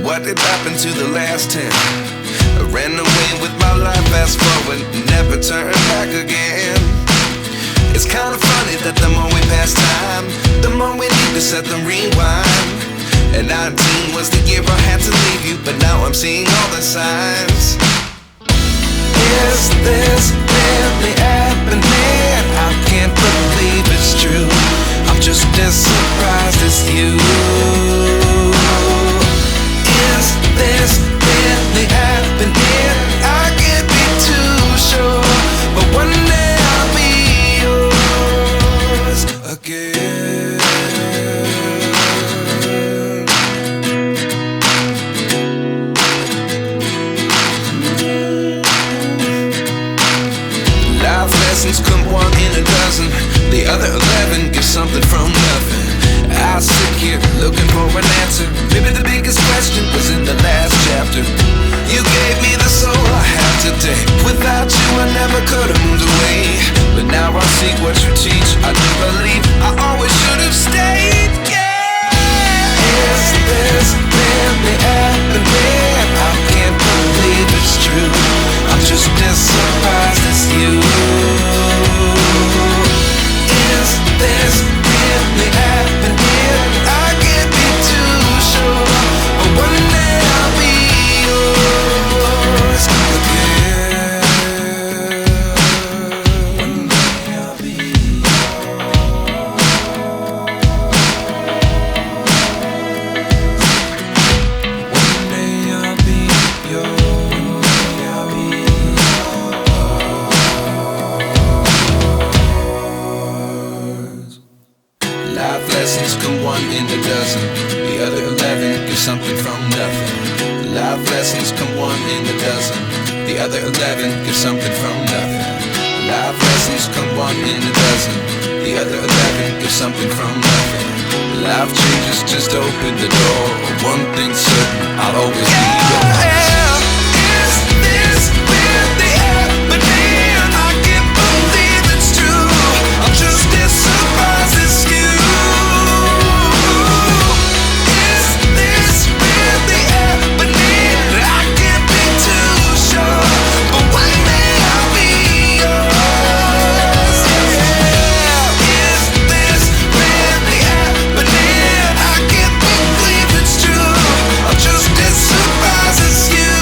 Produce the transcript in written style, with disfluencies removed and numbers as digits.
what did happen to the last 10? I ran away with my life, fast forward, never turn back again. It's kind of funny that the more we pass time, the more we need to set them rewind. And 19 was the year I had to leave you, but now I'm seeing all the signs. Is this really happening? I can't believe it's true. I'm just as surprised as you. Is this really happening? I can't be too sure, but one day I'll be yours again. Life lessons come one in a dozen. The other 11 get something from nothing. I sit here looking for an answer. Maybe the biggest question was in the last chapter. You gave me the soul I have today. Without you I never could have moved away. But now I see what you teach. I do believe I always should have stayed. Yeah. Is this really happening? I can't believe it's true. I'm just as surprised as you. Is this really happening? I can't be too sure, but one day I'll be yours again. One day I'll be yours. One day I'll be yours. One day I'll be yours. Life lessons come one in a dozen. The other 11 give something from nothing. Life lessons come one in a dozen. The other 11 give something from nothing. Life lessons come one in a dozen. The other 11 give something from nothing. Life changes, just open the door. One thing's certain, I'll always be